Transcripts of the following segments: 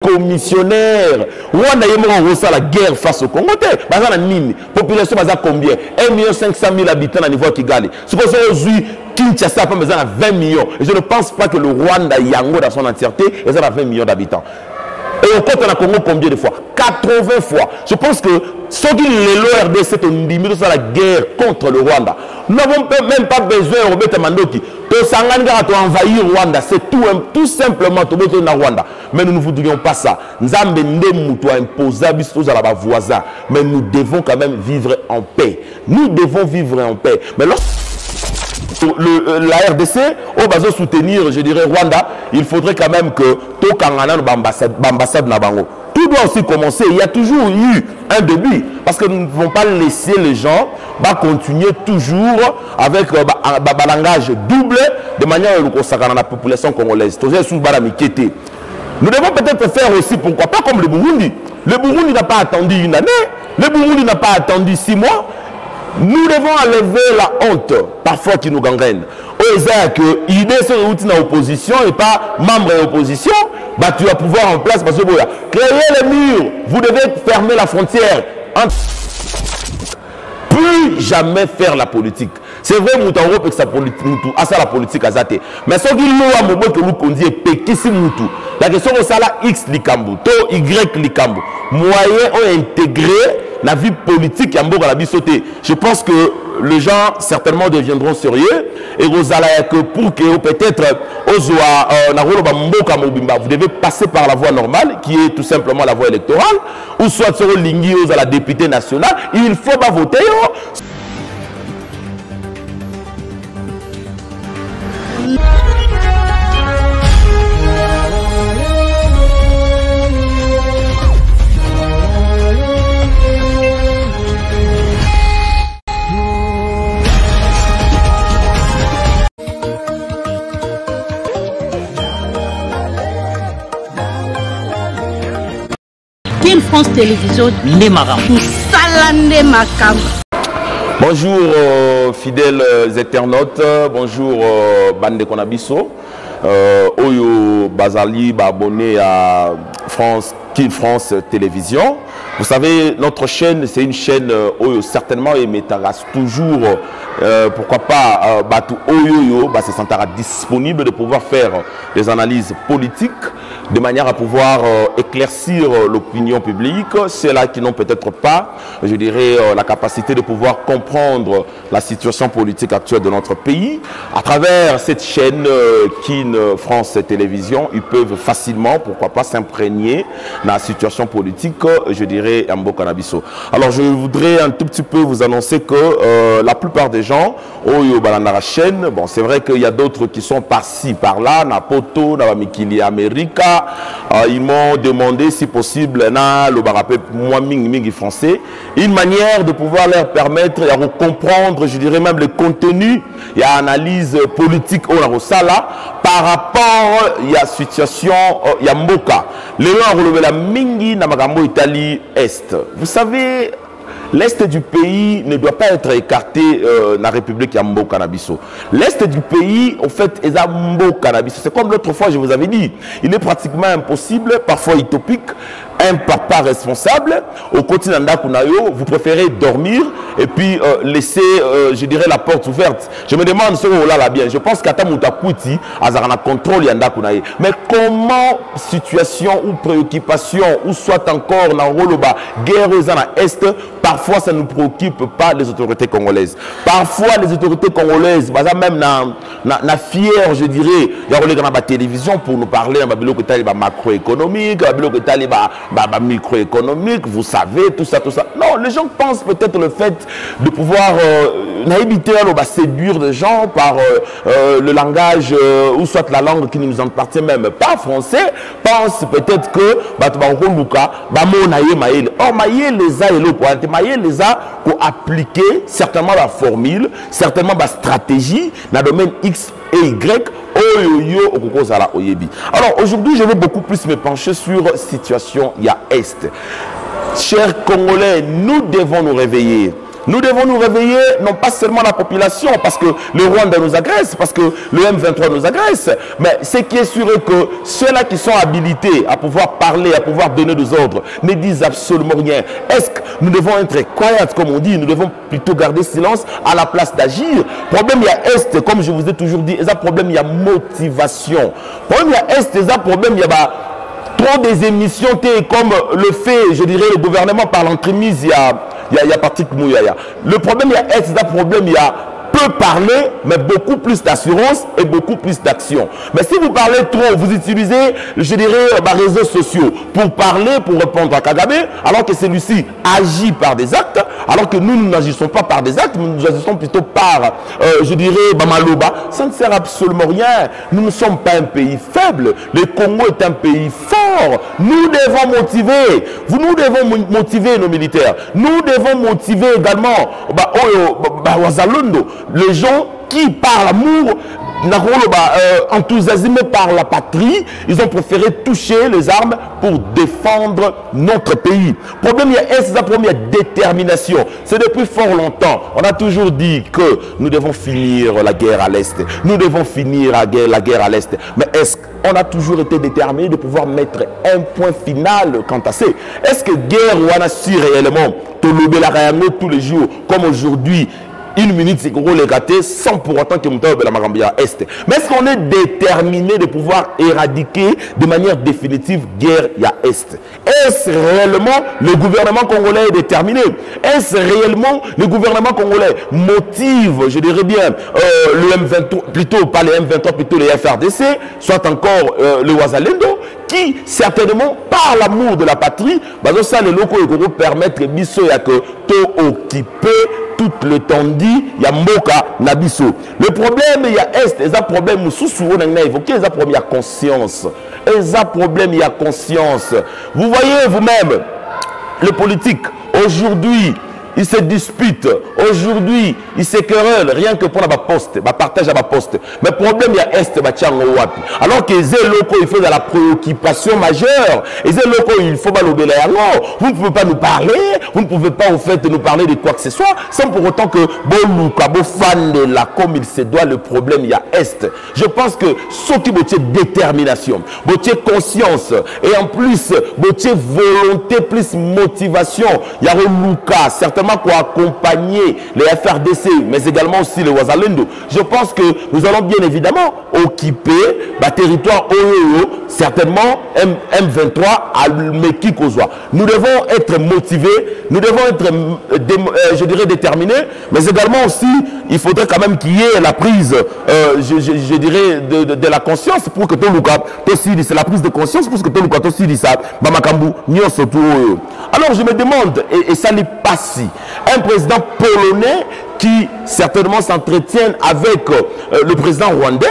commissionnaire. Rwanda y la guerre face au Congo. La population est combien? 1 500 000 habitants à niveau Kigali. Ce que c'est Kinshasa a besoin de 20 millions. Et je ne pense pas que le Rwanda Yango dans son entièreté est à 20 millions d'habitants. Et au côté de Congo, combien de fois? 80 fois. Je pense que ceux qui les RDC c'est la guerre contre le Rwanda. Nous n'avons même pas besoin de Robert Mandoki. De envahir Rwanda. C'est tout simplement de Rwanda. Mais nous ne voudrions pas ça. Nous avons imposé à voisins. Mais nous devons quand même vivre en paix. Nous devons vivre en paix. Mais lorsque la RDC, au besoin de soutenir, je dirais, Rwanda, il faudrait quand même que tout Kangana l'ambassade Nabango. Tout doit aussi commencer. Il y a toujours eu un début. Parce que nous ne pouvons pas laisser les gens continuer toujours avec un langage double de manière à consacrer la population congolaise. Nous devons peut-être faire aussi, pourquoi pas, comme le Burundi. Le Burundi n'a pas attendu une année. Le Burundi n'a pas attendu 6 mois. Nous devons enlever la honte parfois qui nous gangrène. Que l'idée c'est une opposition et pas membre de l'opposition, tu vas pouvoir en place parce que créer les murs, vous devez fermer la frontière. Plus jamais faire la politique. C'est vrai, nous avons Europe que ça la politique à zate. Mais ce qui nous a montré que nous conduisons pékisi mutu. La question c'est la X likambu, to Y likambu. Moyen ont intégré la vie politique à la bisoté. Je pense que les gens certainement deviendront sérieux et que pour que peut-être vous devez passer par la voie normale qui est tout simplement la voie électorale ou soit sur à la députée nationale. Il faut pas voter. France Télévision Bonjour fidèles internautes, bonjour Bande Konabiso, Oyo Bazali, abonné à France Télévision. Vous savez, notre chaîne, c'est une chaîne Oyo certainement et Métaras toujours, pourquoi pas, Batu Oyo, c'est sentara disponible de pouvoir faire des analyses politiques de manière à pouvoir éclaircir l'opinion publique, ceux-là qui n'ont peut-être pas, je dirais, la capacité de pouvoir comprendre la situation politique actuelle de notre pays. À travers cette chaîne France Télévision, ils peuvent facilement, pourquoi pas, s'imprégner dans la situation politique, je dirais, à Mboka-Nabiso. Alors, je voudrais un tout petit peu vous annoncer que la plupart des gens, Oyo Balandara chaîne, bon, c'est vrai qu'il y a d'autres qui sont par-ci, par-là, Napoto, Nabamikili, America. Ils m'ont demandé si possible, moi français, une manière de pouvoir leur permettre de comprendre, je dirais même le contenu, il y a analyse politique au Sala par rapport à la situation, il y a Mboka. Les gens ont relevé la Mingi Namagambo Italie Est. Vous savez, l'Est du pays ne doit pas être écarté dans la République Yambo Cannabiso. L'Est du pays, en fait, est Yambo Cannabiso. C'est comme l'autre fois, je vous avais dit. Il est pratiquement impossible, parfois utopique, un papa responsable. Au continent d'Akunayo, vous préférez dormir et puis laisser, je dirais, la porte ouverte. Je me demande ce qu'on là bien. Je pense qu'à Tamutakuti, Azarana contrôle Yandakunaye. Mais comment situation ou préoccupation, ou soit encore dans Roloba, guerre aux Est, parfois ça ne préoccupe pas les autorités congolaises. Parfois les autorités congolaises, même na fière, je dirais, il y a la télévision pour nous parler de macroéconomique, microéconomique, vous savez, tout ça. Non, les gens pensent peut-être le fait de pouvoir éviter de séduire des gens par le langage ou soit la langue qui ne nous appartient même pas français, pensent peut-être que les a pour appliquer certainement la formule, certainement la stratégie dans le domaine X et Y. Alors aujourd'hui, je vais beaucoup plus me pencher sur la situation Est. Chers Congolais, nous devons nous réveiller. Nous devons nous réveiller, non pas seulement la population, parce que le Rwanda nous agresse, parce que le M23 nous agresse, mais ce qui est sûr est que ceux-là qui sont habilités à pouvoir parler, à pouvoir donner des ordres, ne disent absolument rien. Est-ce que nous devons être quiet, comme on dit, nous devons plutôt garder silence à la place d'agir? Problème, il y a Est, comme je vous ai toujours dit, il y a problème, il y a motivation. Problème, il y a Est, il y a problème, il y a trop des émissions comme le fait, je dirais, le gouvernement par l'entremise, il y a Patrick Mouyaya. Le problème, il y a Est, il y a problème, il y a peu parler, mais beaucoup plus d'assurance et beaucoup plus d'action. Mais si vous parlez trop, vous utilisez, je dirais, les réseaux sociaux pour parler, pour répondre à Kagame, alors que celui-ci agit par des actes, alors que nous n'agissons pas par des actes, nous agissons plutôt par, je dirais, Maloba. Ça ne sert absolument rien. Nous ne sommes pas un pays faible. Le Congo est un pays fort. Nous devons motiver. Nous devons motiver nos militaires. Nous devons motiver également Wazalondo, les gens qui, par l'amour, enthousiasmés par la patrie, ils ont préféré toucher les armes pour défendre notre pays. Problème, il y a problème, il y a détermination. C'est depuis fort longtemps. On a toujours dit que nous devons finir la guerre à l'Est. Nous devons finir la guerre à l'Est. Mais est-ce qu'on a toujours été déterminé de pouvoir mettre un point final quant à ça? Est-ce que guerre ou on a su réellement tous les jours, comme aujourd'hui, une minute, c'est qu'on les rater sans pour autant que nous la Marambia Est. Mais est-ce qu'on est déterminé de pouvoir éradiquer de manière définitive guerre à Est? Est-ce réellement le gouvernement congolais est déterminé? Est-ce réellement le gouvernement congolais motive, je dirais bien, le M23, plutôt pas les M23, plutôt les FRDC, soit encore le Wazalendo, qui certainement, par l'amour de la patrie, ça les locaux vont permettre biso ya que to occuper tout le temps dit, il y a Mboka Nabiso. Le problème, il y a Est, il y a problème, on a évoqué, il y a problème, il y a conscience. Il y a problème, il y a conscience. Vous voyez vous-même, les politiques, aujourd'hui, ils se disputent. Aujourd'hui, ils se querellent rien que pour la poste, partage à la poste. Mais le problème, il y a Est, alors que les locaux, il faut de la préoccupation majeure. Et les locaux, il faut pas l'obéir. Vous ne pouvez pas nous parler, vous ne pouvez pas, au fait, nous parler de quoi que ce soit, sans pour autant que fan de la comme il se doit, le problème, il y a Est. Je pense que ce qui est détermination, conscience, et en plus, volonté, plus motivation, il y a Luka, certainement pour accompagner les FRDC, mais également aussi les Wazalendo. Je pense que nous allons bien évidemment occuper le territoire OEO, certainement M23 à Meki-Kozwa. Nous devons être motivés, nous devons être, je dirais, déterminés, mais également aussi, il faudrait quand même qu'il y ait la prise, je dirais, de la conscience pour que tout le cas, c'est la prise de conscience pour que tout le cas, aussi dit ça, Bamakambu, Nyon surtout. Alors je me demande, et ça n'est pas si, un président polonais qui certainement s'entretient avec le président rwandais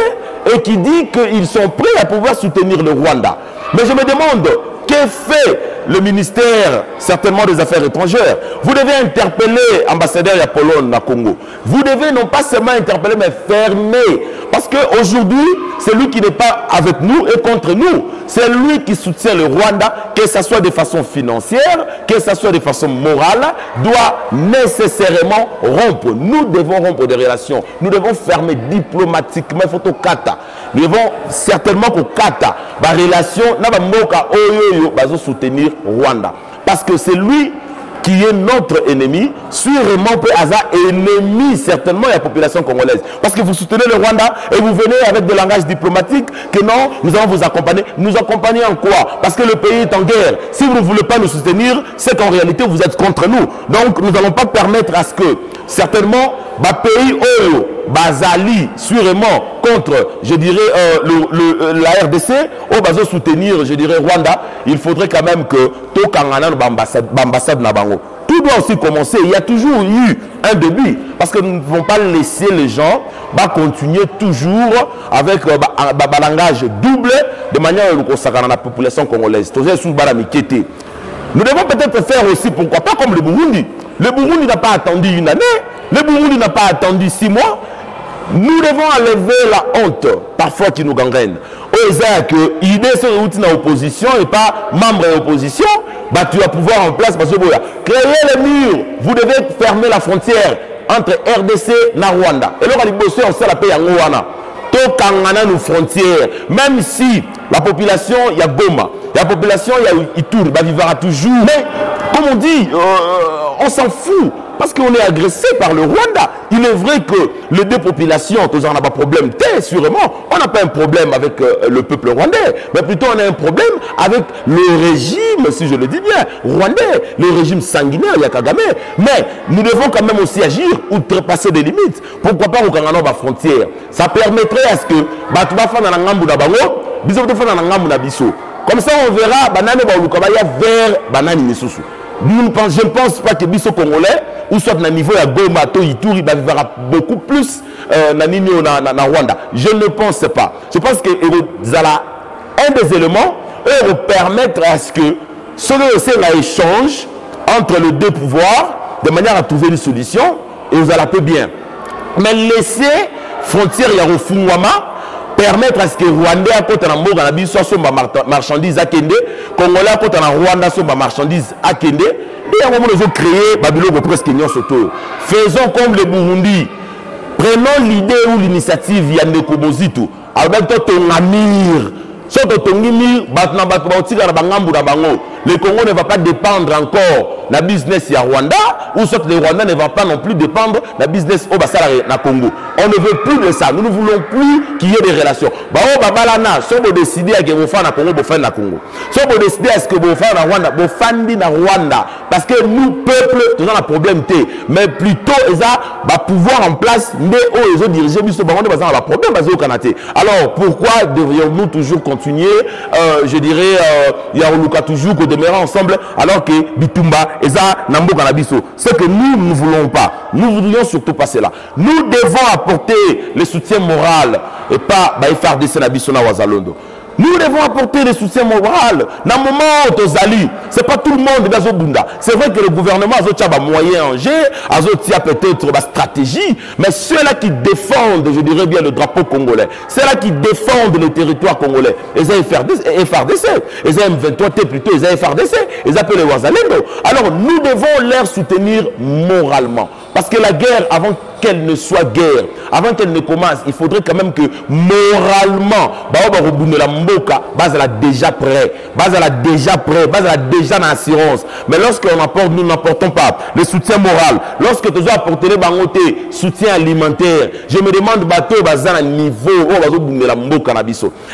et qui dit qu'ils sont prêts à pouvoir soutenir le Rwanda. Mais je me demande, qu'est fait le ministère certainement des Affaires étrangères? Vous devez interpeller l'ambassadeur de la Pologne au Congo. Vous devez non pas seulement interpeller, mais fermer. Parce qu'aujourd'hui, c'est lui qui n'est pas avec nous et contre nous. C'est lui qui soutient le Rwanda, que ce soit de façon financière, que ce soit de façon morale, doit nécessairement rompre. Nous devons rompre des relations. Nous devons fermer diplomatiquement. Il faut au Kata. Nous devons certainement qu'au Kata, la relation, soutenir Rwanda. Parce que c'est lui qui est notre ennemi, sûrement peut hasard ennemi certainement de la population congolaise. Parce que vous soutenez le Rwanda et vous venez avec des langages diplomatiques que non, nous allons vous accompagner. Nous accompagner en quoi? Parce que le pays est en guerre. Si vous ne voulez pas nous soutenir, c'est qu'en réalité vous êtes contre nous. Donc nous n'allons pas permettre à ce que certainement pays Bazali sûrement contre, je dirais, la RDC, au bazo soutenir, je dirais, Rwanda. Il faudrait quand même que tout Kangana l'ambassade Nabango. Tout doit aussi commencer. Il y a toujours eu un début. Parce que nous ne pouvons pas laisser les gens continuer toujours avec un langage double de manière à consacrer la population congolaise. Nous devons peut-être faire aussi, pourquoi pas comme le Burundi. Le Burundi n'a pas attendu une année. Le Burundi n'a pas attendu 6 mois. Nous devons enlever la honte parfois qui nous gangrène. Osa que l'idée c'est une opposition et pas membre de l'opposition, bah tu vas pouvoir en place parce que créer les murs, vous devez fermer la frontière entre RDC et Rwanda. Et là on sait la paix en Rwanda. Tout Kangana nos frontières, même si la population il y a Goma, la population il y a Ituri, bah vivra toujours. Mais comme on dit, on s'en fout. Parce qu'on est agressé par le Rwanda. Il est vrai que les deux populations, on n'a pas de problème, sûrement, on n'a pas un problème avec le peuple rwandais, mais plutôt on a un problème avec le régime, si je le dis bien, rwandais, le régime sanguinaire, il y a Kagame. Mais nous devons quand même aussi agir, outrepasser des limites. Pourquoi pas au Kangano la frontière? Ça permettrait à ce que tu vas faire dans la Ngambu Nabango, bisous de faire dans la Ngambu Nabiso. Comme ça, on verra banane Baoulukabaya vers banane Misusu. Je ne pense pas que Bisso Congolais, ou soit à niveau de Goma, Ituri, va vivre beaucoup plus na Rwanda. Je ne pense pas. Je pense que un des éléments va permettre à ce que ce échange entre les deux pouvoirs, de manière à trouver une solution, et vous allez peu bien. Mais laisser frontière Yarofungwama, permettre à ce que Rwandais à côté de la Bible soit sur marchandises à Kende, Congolais à côté de Rwanda soit marchandises à Kende, et à un moment nous avons créé Babylone presque non soto. Faisons comme le Burundi. Prenons l'idée ou l'initiative Yande Kobozito. Avec ton amir. Le Congo ne va pas dépendre encore de la business à Rwanda, ou soit le Rwanda ne va pas non plus dépendre de la business au Congo. On ne veut plus de ça. Nous ne voulons plus qu'il y ait des relations. Si vous décidez à ce que vous faites Congo, vous faites Congo. Si vous décidez à ce que vous faites Rwanda, vous faites Rwanda. Parce que nous, peuple, nous avons un problème. Mais plutôt, ils ont pouvoir en place, mais ils ont dirigé, ils ont un problème au Canada. Alors, pourquoi devrions-nous toujours continuer, je dirais, il y a toujours que demeurer ensemble, alors que Bitumba, Eza, Nambo, Kanabiso. C'est que nous ne voulons pas. Nous voudrions surtout pas cela. Nous devons apporter le soutien moral et pas FARDC Nabiso na Wazalondo. Nous devons apporter le soutien moral. Dans le moment où ce n'est pas tout le monde dans Bunda. C'est vrai que le gouvernement a des moyens en jeu, a peut-être une stratégie, mais ceux-là qui défendent, je dirais bien, le drapeau congolais, ceux-là qui défendent le territoire congolais, ils ont FARDC, ils ont M23T plutôt, ils ont FARDC, ils appellent les Wazalendo. Alors nous devons les soutenir moralement. Parce que la guerre, avant qu'elle ne soit guerre, avant qu'elle ne commence, il faudrait quand même que moralement, base elle a déjà prêt, base elle a déjà en assurance. Mais lorsqu'on apporte, nous n'apportons pas le soutien moral, lorsque tu dois apporter le soutien alimentaire, je me demande bateau base à niveau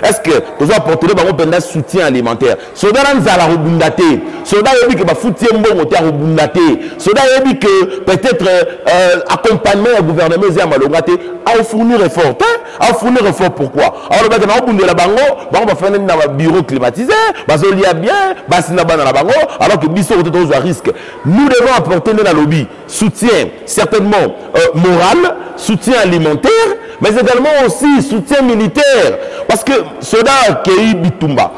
est-ce que tu dois apporter le soutien alimentaire? Soda nzala robundate, soda yebi que ba foutie mbongo te robundate, soda yebi que peut-être accompagnement au gouvernement à fournir effort. À fournir effort pourquoi? Alors, on va faire un bureau climatisé, alors que Bissot est à risque. Nous devons apporter dans le lobby soutien, certainement moral, soutien alimentaire, mais également aussi soutien militaire. Parce que soda qui Bitumba,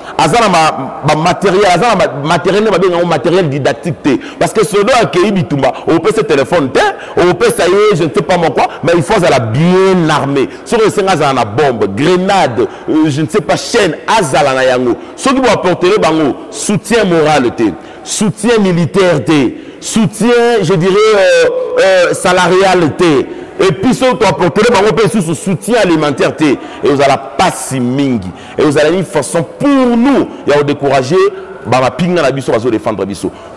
matériel didactique. Parce que soda qui Bitumba, on peut se téléphone, on peut ça y est, je ne sais pas moi quoi, mais il faut être bien armé. Sur le Sénat, on a bombe, grenade, je ne sais pas, chaîne, azala na yango. Ceux qui vont apporter le bango, soutien moral, soutien militaire, soutien, je dirais, salarial, et puis ceux qui vont apporter le bango, sous soutien alimentaire, et vous allez pas si mingi. Et vous allez une façon pour nous, il y a décourager. Le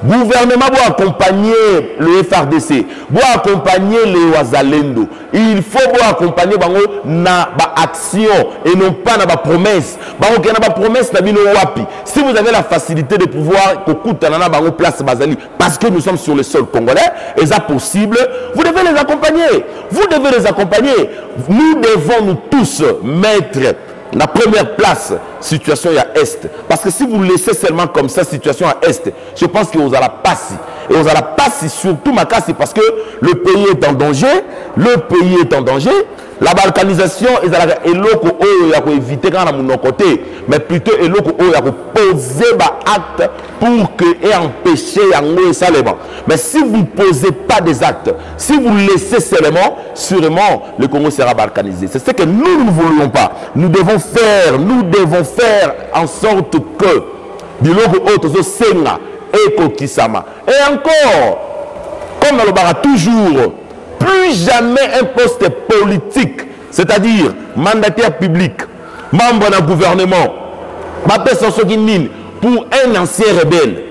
gouvernement doit accompagner le FARDC, doit accompagner les Wazalendo. Il faut accompagner na action et non pas na promesse. Si vous avez la facilité de pouvoir place parce que nous sommes sur le sol congolais, et ça possible, vous devez les accompagner. Vous devez les accompagner. Nous devons nous tous mettre la première place, situation à Est. Parce que si vous laissez seulement comme ça, situation à Est, je pense que vous allez passer. Et vous allez passer surtout ma casse, parce que le pays est en danger. Le pays est en danger. La balkanisation, il faut éviter quand on a mon côté, mais plutôt il faut poser des actes pour que et empêcher ça. Mais si vous ne posez pas des actes, si vous laissez seulement, sûrement, le Congo sera balkanisé. C'est ce que nous ne voulons pas. Nous devons faire en sorte que, et encore, comme on le dira toujours, plus jamais un poste politique, c'est-à-dire mandataire public, membre d'un gouvernement, pour un ancien rebelle.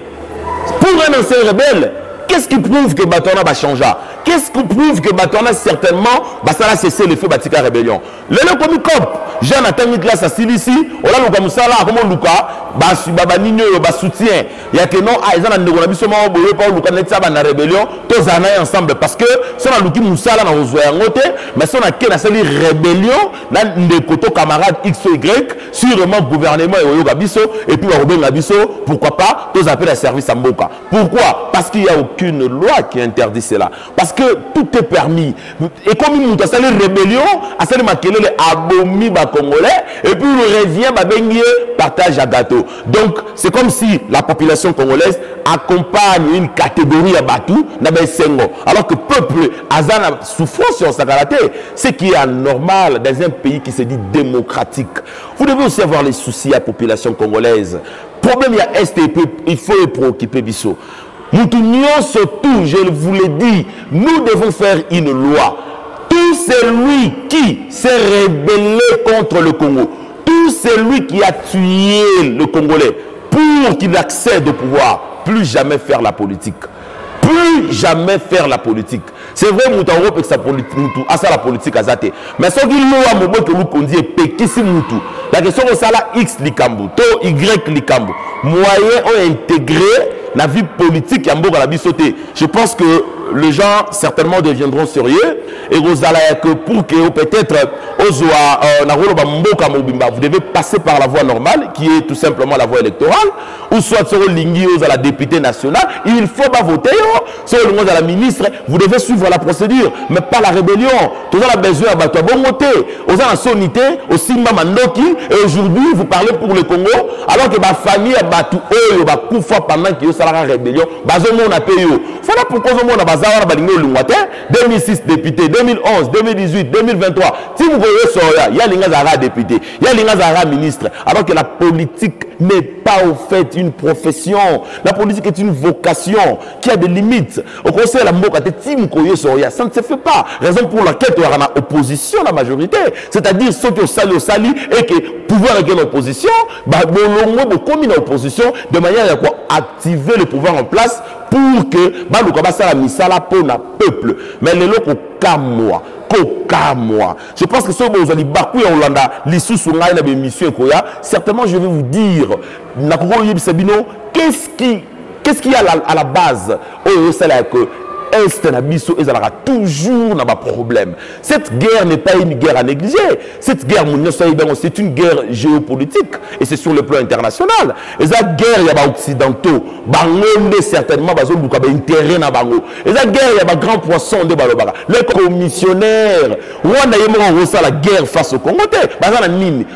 Pour un ancien rebelle, qu'est-ce qui prouve que Batona va changer? Qu'est-ce qui prouve que Batona certainement ça va cesser le feu Batika rébellion? Le comme cop, Jean atteint une classe à Silici, on a le Moussala, comment Luka, Babanino, soutien. Il y a que non, ils ont un négociation, pas Luka Netsa, la rébellion, tous en ensemble. Parce que si on a Luki Moussala dans le côté, mais si on a qu'une seule rébellion, dans les côtés camarades X ou Y, sûrement gouvernement et Gabiso, et puis Robin Gabiso, pourquoi pas, tous appellent à service à Mboka. Pourquoi? Parce qu'il n'y a aucune loi qui interdit cela. Parce que tout est permis. Et comme il y a une rébellion, à celle qui est abomi congolais, et puis il revient, partage à gâteau. Donc, c'est comme si la population congolaise accompagne une catégorie à Batou, alors que le peuple a souffrance sur sa karaté. Ce qui est anormal dans un pays qui se dit démocratique. Vous devez aussi avoir les soucis à la population congolaise. Problème, il y a STP, il faut les préoccuper, Bissot. Nous tenions surtout, je vous l'ai dit, nous devons faire une loi. Tout celui qui s'est rébellé contre le Congo, tout celui qui a tué le Congolais pour qu'il accède au pouvoir, plus jamais faire la politique. Plus jamais faire la politique. C'est vrai, nous avons que ça la politique à Zate. Mais ce qui nous dit la question c'est la X likambu, to Y likambu. Moyen ont intégré la vie politique à Mboka la bisoté. Je pense que les gens certainement deviendront sérieux et que pour que peut-être vous devez passer par la voie normale qui est tout simplement la voie électorale ou soit sur la députée nationale, il faut pas voter sur le la ministre, vous devez suivre la procédure mais pas la rébellion. Tout ça a besoin de bon voter. Aux en sonité au Simba Mandoki et aujourd'hui vous parlez pour le Congo alors que ma famille a battu eux pendant qu'il y a la rébellion, on a payé. Voilà pourquoi on a 2006 député, 2011, 2018, 2023. Si vous voyez ça, il y a les députés, il y a les ministres. Alors que la politique n'est pas au fait une profession. La politique est une vocation qui a des limites. Au conseil, la ça ne se fait pas. Raison pour laquelle il y a une opposition, la majorité. C'est-à-dire ceux qui ont sali et qui pouvoir avec une opposition, comme une opposition, de manière à activer le pouvoir en place pour que la misala pour le peuple. Mais les locaux moi. Je pense que si vous allez bakou en Hollanda, certainement je vais vous dire, qu'est-ce qu'il y a à la base? Toujours n'a pas problème. Cette guerre n'est pas une guerre à négliger. Cette guerre, c'est une guerre géopolitique et c'est sur le plan international. Et cette guerre, il y a des occidentaux, certainement, intérêt na bango. Et cette guerre, il y a des grands poissons de Balobara. Les commissionnaires, Rwanda y a la guerre face au Congo. La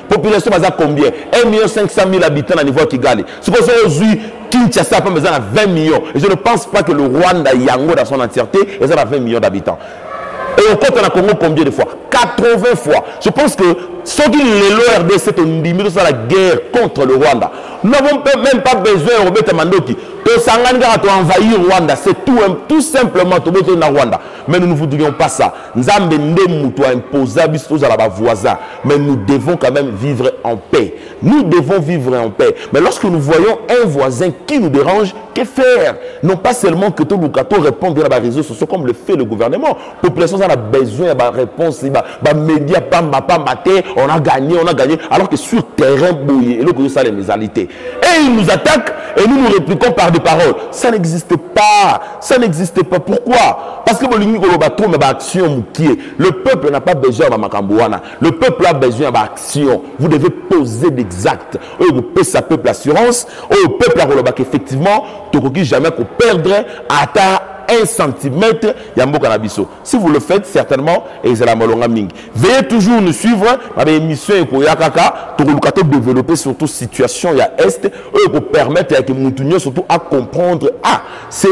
population, combien? 1 500 000 habitants à niveau Kigali. Ce qu'on aujourd'hui, Kinshasa a pas besoin de 20 millions. Et je ne pense pas que le Rwanda, Yango, dans son entièreté, il a 20 millions d'habitants. Et on compte en Congo combien de fois? 80 fois. Je pense que ceux qui l'ORD, c'est la guerre contre le Rwanda. Nous n'avons même pas besoin de Robert Mandoki. De envahir Rwanda, c'est tout simplement tout na Rwanda. Mais nous ne voudrions pas ça. Nous avons imposé à voisins. Mais nous devons quand même vivre en paix. Nous devons vivre en paix. Mais lorsque nous voyons un voisin qui nous dérange, que faire? Non pas seulement que tout le monde réponde à les réseaux sociaux comme le fait le gouvernement. La population a besoin de réponse. Les médias, on a gagné. Alors que sur terrain bouillé, et là, ça les mésalités. Et ils nous attaquent et nous nous répliquons par des paroles. Ça n'existe pas. Ça n'existe pas. Pourquoi? Parce que le peuple n'a pas besoin de Makambouana. Le peuple a besoin d'action. Vous devez poser des actes. Vous payez sa peuple assurance. Le peuple a effectivement, tu ne jamais perdre à ta 1 centimètre Yambo Kanabiso. Si vous le faites, certainement, et c'est la Malonga Ming. Veuillez toujours nous suivre dans l'émission et pour Yakaka, pour développer surtout situation il y a Est, pour permettre à que Moutounio surtout à comprendre. Ah, c'est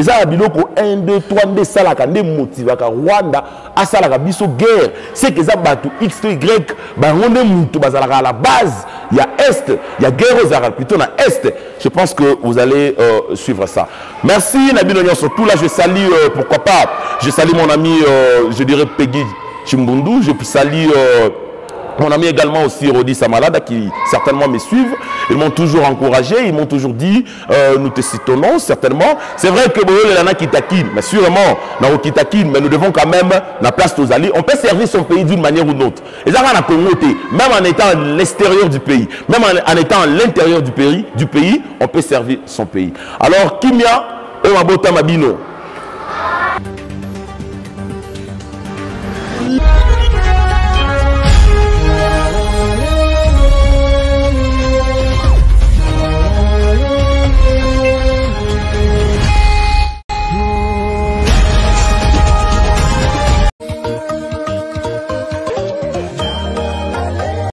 ça pour 1, 2, 3, 4, salaka, des motivaka Rwanda, à salaka biso guerre. C'est que ça batu X, Y, on est moutou à la base. Il y a Est, il y a guerre aux Arabes, plutôt dans Est. Je pense que vous allez suivre ça. Merci Nabil Onyon. Surtout là, je salue, pourquoi pas, je salue mon ami, je dirais Peggy Chimbundu, je salue mon ami également aussi Rodi Samalada qui certainement me suivent. Ils m'ont toujours encouragé, ils m'ont toujours dit nous te citons certainement. C'est vrai que Boyo Lelana Kitakine, mais sûrement dans Kitakine, mais nous devons quand même la place aux alliés. On peut servir son pays d'une manière ou d'une autre. Et ça va même en étant à l'extérieur du pays, même en étant à l'intérieur du pays, on peut servir son pays. Alors Kimia, Mabota Mabino.